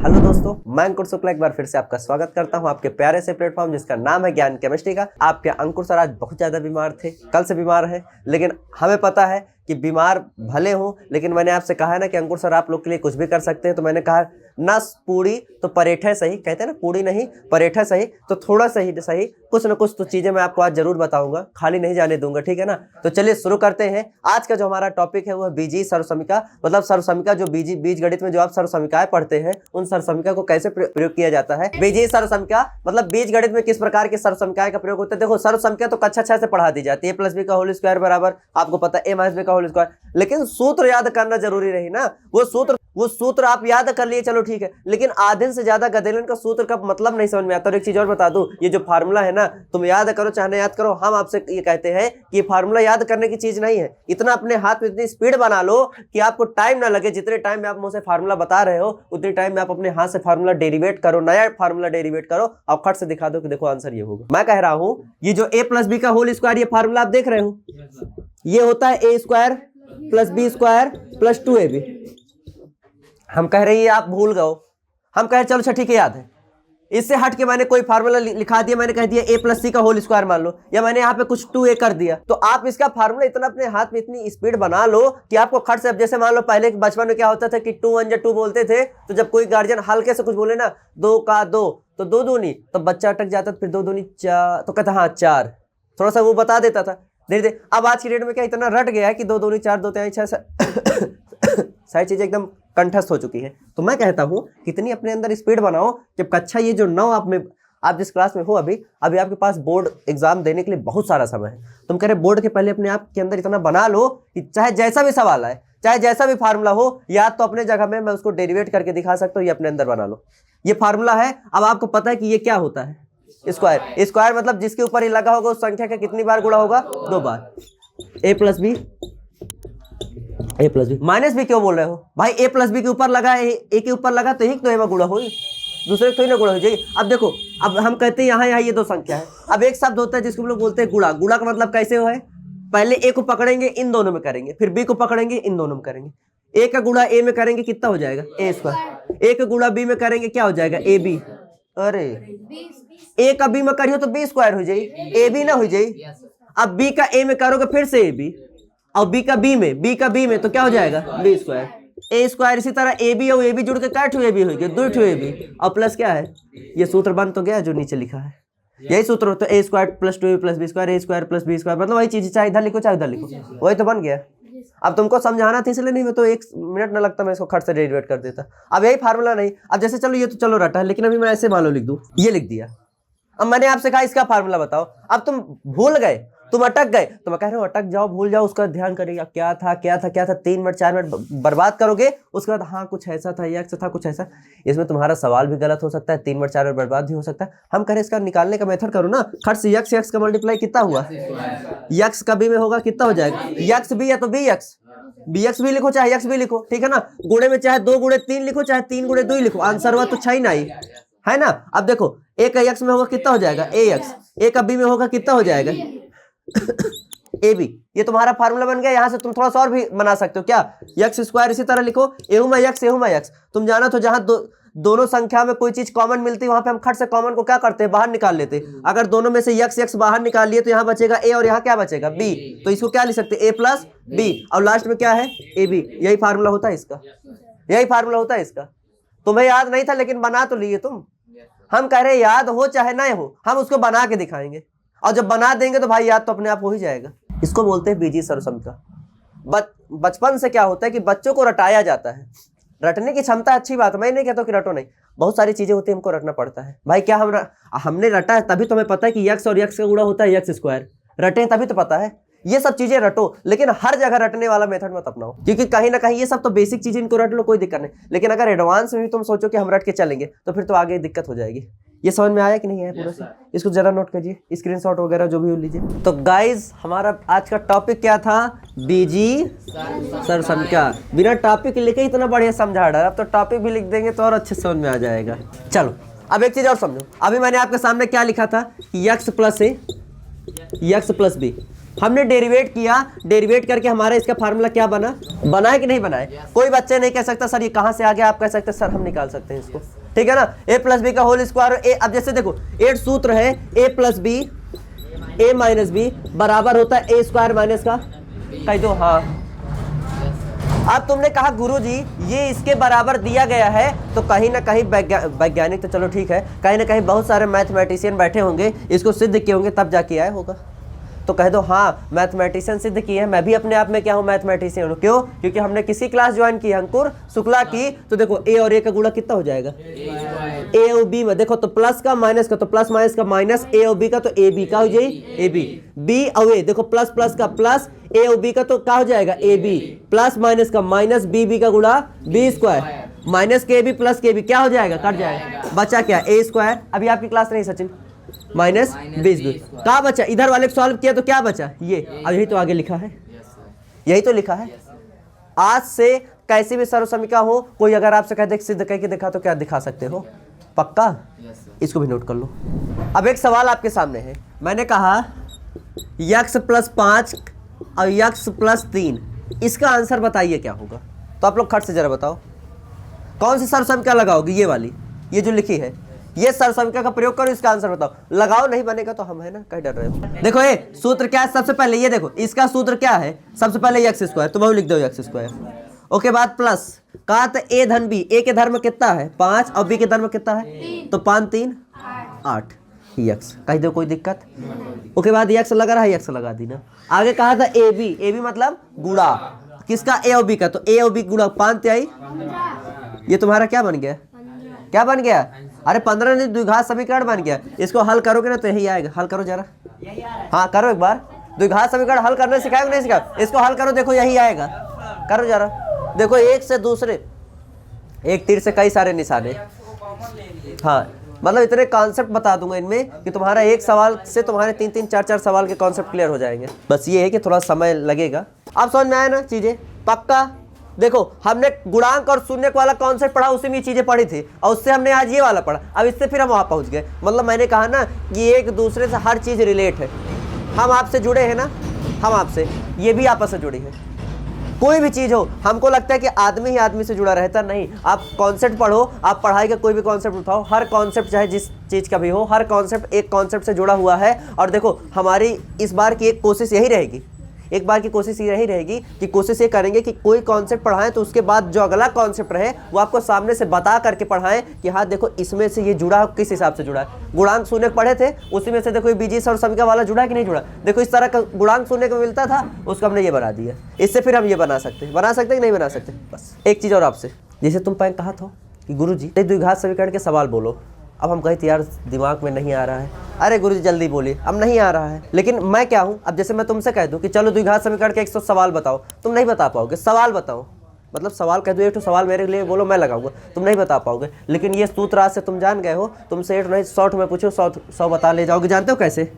Hello दोस्तों, मैं अंकुर शुक्ला एक बार फिर से आपका स्वागत करता हूं आपके प्यारे से प्लेटफॉर्म जिसका नाम है ज्ञान केमिस्ट्री का। आपके अंकुर सर आज बहुत ज़्यादा बीमार थे, कल से बीमार हैं, लेकिन हमें पता है कि बीमार भले हों, लेकिन मैंने आपसे कहा है ना कि अंकुर सर आप लोग के लिए कुछ भी कर सकते हैं। तो मैंने कहा ना पूड़ी तो परेठे सही, कहते हैं ना पूड़ी नहीं परेठा सही, तो थोड़ा सही सही कुछ ना कुछ तो चीज़ें मैं आपको आज जरूर बताऊंगा, खाली नहीं जाने दूंगा, ठीक है ना। तो चलिए शुरू करते हैं। आज का जो हमारा टॉपिक है वो है बीजीय सर्वसमीका, मतलब सर्वसमीका जो बीज गणित में जो आप सर्वसमीकाएं पढ़ते हैं उन सर्वसमीका को कैसे प्रयोग किया जाता है। बीजीय सर्वसमीका मतलब बीज गणित में किस प्रकार की सर्वसमीकाएं का प्रयोग होता है। देखो सर्वसमीका तो कक्षा 6 से पढ़ा दी जाती है, a+b का होल स्क्वायर बराबर आपको पता है a-b का होल स्क्वायर, लेकिन सूत्र याद करना जरूरी नहीं ना। वो सूत्र आप याद कर लिए चलो ठीक है, लेकिन आधे से ज्यादा गधेलन का सूत्र का मतलब नहीं समझ में आता। और एक चीज और बता दूं, ये जो फार्मूला है ना तुम याद करो चाहे ना याद करो, हम आपसे ये कहते हैं कि ये फार्मूला याद करने की चीज नहीं है। इतना अपने हाथ में इतनी स्पीड बना लो कि आपको टाइम ना लगे। जितने टाइम में आप मुझसे फार्मूला बता रहे हो उतने टाइम में आप अपने हाथ से फार्मूला डेरिवेट करो, नया फार्मूला डेरिवेट करो और खट से दिखा दो कि देखो आंसर ये होगा। मैं कह रहा हूं ये जो a+b का होल स्क्वायर ये फार्मूला आप देख रहे हो, ये होता है a² + b² + 2ab। हम कह रहे हैं आप भूल गए, हम कह रहे चलो अच्छा ठीक है याद है। इससे हट के मैंने कोई फार्मूला लिखा दिया, मैंने कह दिया a+c का होल स्क्वायर मान लो, या मैंने यहाँ पे कुछ 2a कर दिया, तो आप इसका फार्मूला इतना अपने हाथ में इतनी स्पीड बना लो कि आपको खट से। अब जैसे मान लो पहले बचपन में क्या होता था कि 2 1 2 बोलते थे, तो जब कोई गार्जियन हल्के से कुछ बोले ना 2 का 2 तो 2 दूनी, तो बच्चा अटक जाता, फिर 2 दूनी 4 तो कहता हाँ 4, थोड़ा सा वो बता देता था धीरे धीरे। अब आज की डेट में क्या इतना रट गया है कि 2 दूनी 4 2 3 6 सारी चीजें एकदम कंठस्थ हो चुकी है। तो मैं कहता हूं कितनी अपने अंदर स्पीड बनाओ जब कक्षा ये जो 9 आप जिस क्लास में हो अभी आपके पास बोर्ड एग्जाम देने के लिए बहुत सारा समय है। तुम कह रहे बोर्ड के पहले अपने आप के अंदर इतना बना लो कि चाहे जैसा भी सवाल आए, चाहे जैसा भी फार्मूला हो, याद तो अपने जगह में मैं उसको डेरिवेट करके दिखा सकता हूँ, ये अपने अंदर बना लो। ये फार्मूला है। अब आपको पता है कि ये क्या होता है, स्क्वायर मतलब जिसके ऊपर ये लगा होगा उस संख्या का कितनी बार गुणा होगा, 2 बार। a+b -b क्यों बोल रहे हो भाई, a+b के ऊपर लगा है, a के ऊपर लगा तो एक तो में गुणा हो, दूसरे तो ही ना गुणा हो जाएगी। अब देखो, अब हम कहते हैं यहाँ ये 2 संख्या है। अब एक शब्द होता है जिसको हम लोग बोलते हैं गुणा। गुणा का मतलब कैसे है, पहले a को पकड़ेंगे इन दोनों में करेंगे, फिर b को पकड़ेंगे इन दोनों में करेंगे। a का गुणा a में करेंगे कितना हो जाएगा, a²। a का गुणा b में करेंगे क्या हो जाएगा, ab। अरे a का b में करियो तो b² हो जाएगी, ab ना हो जाएगी। अब b का a में करोगे फिर से ab, और b का b में तो क्या हो जाएगा, b²। a² इसी तरह ab और ab जुड़ के क्या 2ab हो गया, 2 ab और प्लस क्या है, ये सूत्र बन तो गया जो नीचे लिखा है, यही सूत्र होता है a² + 2ab + b², a² + b², मतलब वही चीज, चाहे इधर लिखो चाहे उधर लिखो, वही तो बन गया। अब तुमको समझाना था इसलिए नहीं, मैं तो 1 मिनट ना लगता मैं इसको खट से डेरिवेट कर देता। अब यही फार्मूला नहीं, अब जैसे चलो ये तो चलो रटा है, लेकिन अभी मैं ऐसे मान लो लिख दूं, ये लिख दिया। अब मैंने आपसे कहा इसका फार्मूला बताओ, अब तुम भूल गए, तुम अटक गए, तो मैं कह रहा हूँ अटक जाओ, भूल जाओ, उसका ध्यान करिएगा क्या था 3 मिनट 4 मिनट बर्बाद करोगे, उसके बाद हाँ कुछ ऐसा था, यक्स था कुछ ऐसा। इसमें तुम्हारा सवाल भी गलत हो सकता है, 3 मिनट 4 मिनट बर्बाद भी हो सकता है। हम कह रहे इसका निकालने का मेथड करो ना, खट से यक्स का मल्टीप्लाई कितना हुआ, यक्स का बी में होगा कितना हो जाएगा, यक्स बी या तो बी एक्स भी लिखो चाहे यक्स भी लिखो, ठीक है ना। गुणे में चाहे 2 गुणे 3 लिखो चाहे 3 गुणे 2 लिखो, आंसर हुआ तो 6 ना ही है ना। अब देखो a का यक्स में होगा कितना हो जाएगा ax, a का b में होगा कितना हो जाएगा ab। ये तुम्हारा फार्मूला बन गया। यहाँ से तुम थोड़ा सा और भी बना सकते हो, क्या x² इसी तरह लिखो, a तुम जाना तो जहां दोनों संख्या में कोई चीज कॉमन मिलती है वहां पे हम खट से कॉमन को क्या करते हैं, बाहर निकाल लेते हैं। अगर दोनों में से x बाहर निकाल लिए तो यहाँ बचेगा a और यहाँ क्या बचेगा b, तो इसको क्या लिख सकते हैं a + b और लास्ट में क्या है ab। यही फार्मूला होता है इसका, यही फार्मूला होता है इसका। तुम्हें याद नहीं था लेकिन बना तो लिए तुम। हम कह रहे याद हो चाहे ना हो, हम उसको बना के दिखाएंगे, और जब बना देंगे तो भाई याद तो अपने आप हो ही जाएगा। इसको बोलते हैं बीजीय सर्वसमीका। बचपन से क्या होता है कि बच्चों को रटाया जाता है, रटने की क्षमता अच्छी बात है, मैं नहीं कहता कि रटो नहीं, बहुत सारी चीजें होती है हमको रटना पड़ता है। भाई क्या हमने रटा है तभी तुम्हें पता है कि यक्स और यक्स का गुणा होता है x², रटे तभी तो पता है। ये सब चीजें रटो, लेकिन हर जगह रटने वाला मेथड मत अपनाओ, क्योंकि कहीं ना कहीं ये सब तो बेसिक चीजें इनको रट लो कोई दिक्कत नहीं, लेकिन अगर एडवांस में भी तुम सोचो कि हम रट के चलेंगे तो फिर तो आगे दिक्कत हो जाएगी। ये समझ में आया कि नहीं है पूरा से, इसको जरा नोट कीजिए, स्क्रीनशॉट वगैरह जो भी लीजिए। तो गाइज हमारा आज का टॉपिक क्या था, बीजीय सर्वसमीका। बिना टॉपिक लिखे ही इतना बढ़िया समझा रहा है, अब तो टॉपिक भी लिख देंगे तो और अच्छे समझ में आ जाएगा। चलो अब एक चीज और समझो, अभी मैंने आपके सामने क्या लिखा था, x + a x + b, हमने डेरिवेट किया, डेरिवेट करके हमारा इसका फार्मूला क्या बना, बनाए कि नहीं बनाए? कोई बच्चे नहीं कह सकता सर ये कहाँ से आ गया, आप कह सकते सर हम निकाल सकते हैं इसको, ठीक है ना। ए प्लस बी का होल स्क्वायर, ए अब जैसे देखो एक सूत्र है ए प्लस बी ए माइनस बी बराबर होता है ए स्क्वायर माइनस का, कह दो हाँ। अब तुमने कहा गुरुजी ये इसके बराबर दिया गया है, तो कहीं ना कहीं वैज्ञानिक तो चलो ठीक है, कहीं ना कहीं बहुत सारे मैथमेटिशियन बैठे होंगे, इसको सिद्ध किए होंगे तब जाके आया होगा। तो कह दो हाँ मैथमेटिशियन सिद्ध की है, मैं भी अपने आप में क्या हूँ मैथमेटिशियन हूँ। क्यों? क्योंकि हमने किसी क्लास ज्वाइन की अंकुर शुक्ला की, तो देखो ए और ए का गुणा कितना हो जाएगा, ए और बी में देखो तो प्लस का माइनस का, तो प्लस माइनस का माइनस, ए और बी का तो ए बी का हो जाए ए बी, बी और ए देखो प्लस प्लस का प्लस, ए और बी का तो क्या हो जाएगा ए बी, प्लस माइनस का माइनस, बी बी का गुणा बी स्क्वायर, माइनस के बी प्लस के बी क्या हो जाएगा, कट जाएगा, बचा क्या ए स्क्वायर। अभी आपकी क्लास नहीं सचिन, माइनस 20 क्या बचा, इधर वाले को सॉल्व किया तो क्या बचा ये, अब यही तो आगे लिखा है, यही तो लिखा है। आज से कैसी भी सर्वसमीका हो, कोई अगर आपसे कह दे सिद्ध करके दिखा तो क्या दिखा सकते हो, पक्का? इसको भी नोट कर लो। अब एक सवाल आपके सामने है, मैंने कहा यक्स प्लस 5 और यक्स प्लस 3, इसका आंसर बताइए क्या होगा। तो आप लोग खट से जरा बताओ कौन सी सर्वसमीका लगाओगे, ये वाली, ये जो लिखी है ये सर्वसमीका का प्रयोग करो, इसका आंसर बताओ। लगाओ नहीं बनेगा तो हम है ना, कहीं डर रहे हो। देखो ये सूत्र क्या है, सबसे पहले ये देखो इसका सूत्र क्या है, सबसे पहले एक्स स्क्वायर, तो वही लिख दो एक्स स्क्वायर, ओके बाद प्लस कहा तो ए धन बी, ए के धर्म कितना है 5 और बी के धर्म कितना है, तो 5 3 8 एक्स, कह दो कोई दिक्कत, ओके बाद एक्स लगा रहा है एक्स लगा दी ना। आगे कहा था ए बी मतलब गुणा किसका, ए और बी का, तो ए और बी गुणा 5 आई, ये तुम्हारा क्या बन गया, क्या बन गया, अरे 15 नहीं द्विघात समीकरण बन गया। इसको हल करोगे ना तो यही आएगा, हल करो जरा, हाँ करो एक बार, द्विघात समीकरण हल करने सिखाएगा नहीं सिखाया, इसको हल करो देखो यही आएगा, करो जरा देखो, एक से दूसरे, एक तीर से कई सारे निशाने, हाँ मतलब इतने कॉन्सेप्ट बता दूंगा इनमें कि तुम्हारा एक सवाल से तुम्हारे 3 4 4 सवाल के कॉन्सेप्ट क्लियर हो जाएंगे। बस ये है कि थोड़ा समय लगेगा। अब समझ में आया ना चीजें, पक्का? देखो हमने गुणांक और शून्यक वाला कॉन्सेप्ट पढ़ा, उसी में ये चीजें पढ़ी थी, और उससे हमने आज ये वाला पढ़ा, अब इससे फिर हम वहां पहुंच गए। मतलब मैंने कहा ना कि एक दूसरे से हर चीज रिलेट है, हम आपसे जुड़े हैं ना, हम आपसे, ये भी आपस से जुड़ी है। कोई भी चीज हो, हमको लगता है कि आदमी ही आदमी से जुड़ा रहता, नहीं। आप कॉन्सेप्ट पढ़ो, आप पढ़ाई का कोई भी कॉन्सेप्ट उठाओ, हर कॉन्सेप्ट चाहे जिस चीज का भी हो, हर कॉन्सेप्ट एक कॉन्सेप्ट से जुड़ा हुआ है। और देखो हमारी इस बार की एक कोशिश यही रहेगी, एक बार की कोशिश यही रहेगी कि कोशिश ये करेंगे कि कोई कॉन्सेप्ट पढ़ाएं तो उसके बाद जो अगला कॉन्सेप्ट रहे वो आपको सामने से बता करके पढ़ाएं कि हाँ देखो इसमें से ये जुड़ा, किस हिसाब से जुड़ा है। गुणांक शून्यक पढ़े थे, उसी में से देखो ये बीजीय सर्वसमीका वाला जुड़ा कि नहीं जुड़ा, देखो इस तरह का गुणांक शून्यक मिलता था, उसको हमने ये बना दिया। इससे फिर हम ये बना सकते कि नहीं बना सकते। बस एक चीज़ और आपसे, जैसे तुम पहले कहा था कि गुरुजी द्विघात समीकरण के सवाल बोलो, अब हम कहे थे यार दिमाग में नहीं आ रहा है, अरे गुरुजी जल्दी बोलिए, अब नहीं आ रहा है। लेकिन मैं क्या हूँ, अब जैसे मैं तुमसे कह दूँ कि चलो द्विघात समीकरण के 100 सवाल बताओ, तुम नहीं बता पाओगे। सवाल बताओ, मतलब सवाल कह दो, एक तो सवाल मेरे लिए बोलो, मैं लगाऊंगा, तुम नहीं बता पाओगे। लेकिन ये सूत्र आज से तुम जान गए हो, तुमसे 8 नहीं 100 में पूछो 100 बता ले जाओगे। जानते हो कैसे?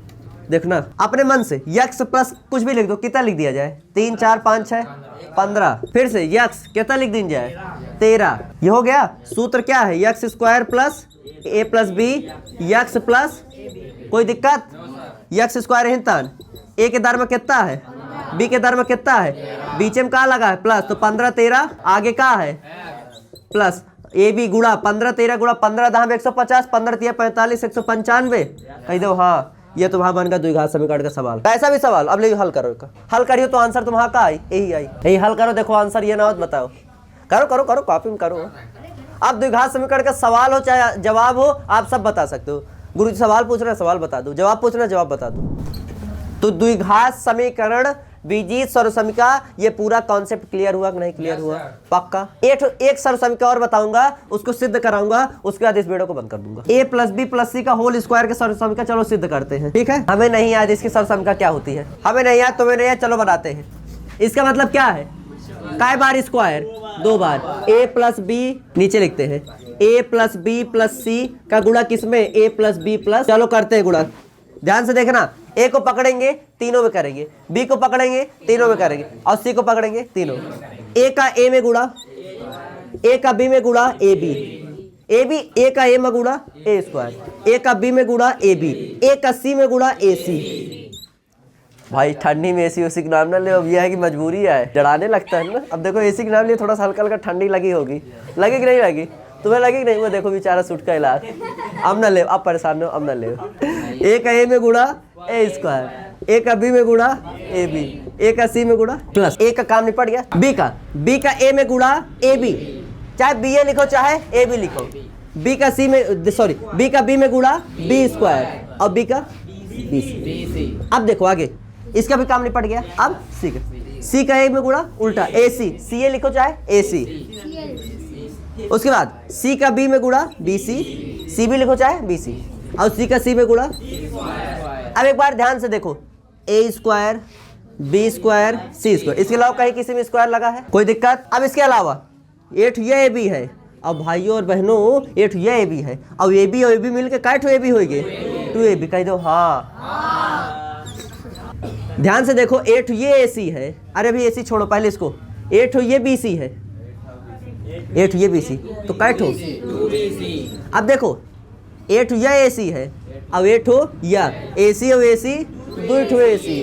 देखना अपने मन से, यक्स प्लस कुछ भी लिख दो, कितना लिख दिया जाए, 3 4 5 6 15, फिर से यक्स कितना लिख दी जाए 13, ये हो गया। सूत्र क्या है, यक्स स्क्वायर प्लस ए प्लस बी यक्स प्लस, कोई दिक्कत? यक्स स्क्वायर हिंतन, ए के दर में कितना है, बी के दर में कितना है, बीच में क्या लगा है प्लस, तो 15 13, आगे क्या है प्लस, ए बी गुणा 15 13 गुणा 15 दाम 150, 15 3 45 195, कह दो हाँ। ये तुम्हारा बन गया द्विघात समीकरण का सवाल। ऐसा भी सवाल अब ले हल करो, हल करियो तो आंसर तुम्हारा का आई, यही आई, यही हल करो, देखो आंसर ये ना हो बताओ, करो करो करो कॉपी में करो। अब द्विघात समीकरण का सवाल हो चाहे जवाब हो, आप सब बता सकते हो। गुरुजी सवाल पूछ रहे हैं, सवाल बता दो, जवाब पूछ रहे हैं, जवाब बता दो। तो द्विघात समीकरण, बीजीय सर्वसमीका, ये पूरा कॉन्सेप्ट क्लियर हुआ कि नहीं क्लियर हुआ? पक्का। एक सर्वसमीका और बताऊंगा, उसको सिद्ध कराऊंगा, उसके बाद इस वीडियो को बंद कर दूंगा। ए प्लस बी प्लस सी का होल स्क्वायर के सर्वसमीका, चलो सिद्ध करते हैं, ठीक है। हमें नहीं याद इसकी सर्वसमीका क्या होती है, हमें नहीं याद, तुम्हें नहीं याद, चलो बनाते हैं। इसका मतलब क्या है, काय बार स्क्वायर 2 बार, ए प्लस बी नीचे लिखते हैं, ए प्लस बी प्लस सी का गुणा किसमें, ए प्लस बी प्लस, चलो करते हैं गुणा। ध्यान से देखना, ए को पकड़ेंगे तीनों में करेंगे, बी को पकड़ेंगे तीनों में करेंगे, और सी को पकड़ेंगे तीनों। ए का ए में गुणा, ए का बी में गुणा ए बी, ए का ए में गुणा ए स्क्वायर, ए का बी में गुणा ए बी, ए का सी में गुणा ए सी। भाई ठंडी में एसी उसी का नाम ना ले, अब यह है कि मजबूरी है, डराने लगता है ना। अब देखो एसी का नाम लिए थोड़ा सा हल्का हल्का ठंडी लगी होगी, लगी कि नहीं लगी? तुम्हें लगी कि नहीं? वो देखो बेचारा सूट का इलाज। अब ना ले, अब परेशान हो, अब ना ले। ए का ए में गुणा ए स्क्वायर, ए का बी में गुणा ए बी, ए का सी में गुणा प्लस ए का काम निपट गया। बी का ए में गुणा ए बी, चाहे बी ए लिखो चाहे ए बी लिखो। बी का सी में सॉरी बी का बी में गुणा बी स्क्वायर और बी का बी सी। अब देखो आगे इसका भी काम निपट गया। अब सी का ए में गुणा उल्टा ए सी ए लिखो चाहे ए सी। उसके बाद सी का बी में गुणा बी सी भी लिखो चाहे बी सी, और सी का सी में गुणा। अब एक बार ध्यान से देखो, ए स्क्वायर बी स्क्वायर सी स्क्वायर, इसके अलावा कहीं किसी में स्क्वायर लगा है? कोई दिक्कत? अब इसके अलावा ए ए बी है, अब भाइयों और बहनों ए बी है, अब ए बी और ए बी मिलकर काट ए बी हो गए 2ab, कह दो हाँ। ध्यान से देखो ए सी है, अरे अभी ए सी छोड़ो, पहले इसको ये बी सी है, ये बी सी तो कैठो। अब देखो ए सी है, अब ए सी और ए सी 2 ए सी,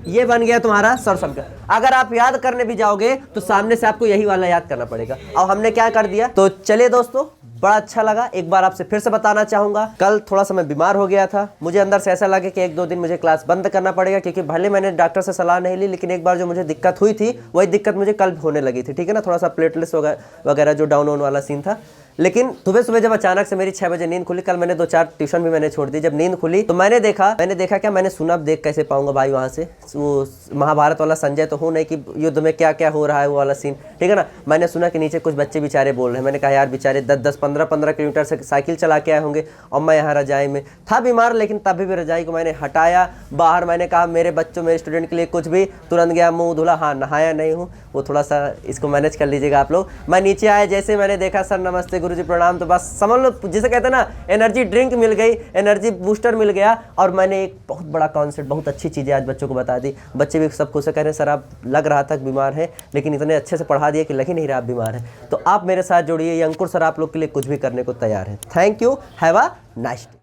ये बन गया तुम्हारा सरसम। अगर आप याद करने भी जाओगे तो सामने से आपको यही वाला याद करना पड़ेगा। और हमने क्या कर दिया। तो चलिए दोस्तों, बड़ा अच्छा लगा। एक बार आपसे फिर से बताना चाहूंगा, कल थोड़ा सा मैं बीमार हो गया था, मुझे अंदर से ऐसा लगा कि 1-2 दिन मुझे क्लास बंद करना पड़ेगा, क्योंकि भले मैंने डॉक्टर से सलाह नहीं ली, लेकिन एक बार जो मुझे दिक्कत हुई थी वही दिक्कत मुझे कल होने लगी थी, ठीक है ना। थोड़ा सा प्लेटलेट्स वगैरह जो डाउन होने वाला सीन था। लेकिन सुबह जब अचानक से मेरी 6 बजे नींद खुली, कल मैंने 2-4 ट्यूशन भी मैंने छोड़ दी। जब नींद खुली तो मैंने देखा क्या, मैंने सुना, अब देख कैसे पाऊंगा भाई वहाँ से, वो महाभारत वाला संजय तो हूँ नहीं कि युद्ध में क्या क्या हो रहा है वो वाला सीन, ठीक है ना। मैंने सुना कि नीचे कुछ बच्चे बेचारे बोल रहे हैं, मैंने कहा यार बेचारे 10-10, 15-15 किलोमीटर से साइकिल चला के आए होंगे, और मैं यहाँ रजाई में था बीमार, लेकिन तभी भी रजाई को मैंने हटाया बाहर। मैंने कहा मेरे बच्चों, मेरे स्टूडेंट के लिए कुछ भी, तुरंत गया मुँह धुला, हाँ नहाया नहीं हूँ, वो थोड़ा सा इसको मैनेज कर लीजिएगा आप लोग। मैं नीचे आया, जैसे मैंने देखा सर नमस्ते गुरुजी प्रणाम, तो बस समझ लो जिसे कहते हैं ना, एनर्जी ड्रिंक मिल गई, एनर्जी बूस्टर मिल गया। और मैंने एक बहुत बड़ा कॉन्सेप्ट, बहुत अच्छी चीज़ें आज बच्चों को बता दी। बच्चे भी सब खुश कह रहे हैं सर आप लग रहा था बीमार है, लेकिन इतने अच्छे से पढ़ा दिए कि लग ही नहीं रहा आप बीमार है। तो आप मेरे साथ जुड़िए, ये अंकुर सर आप लोग के लिए कुछ भी करने को तैयार है। Thank you, have a nice day.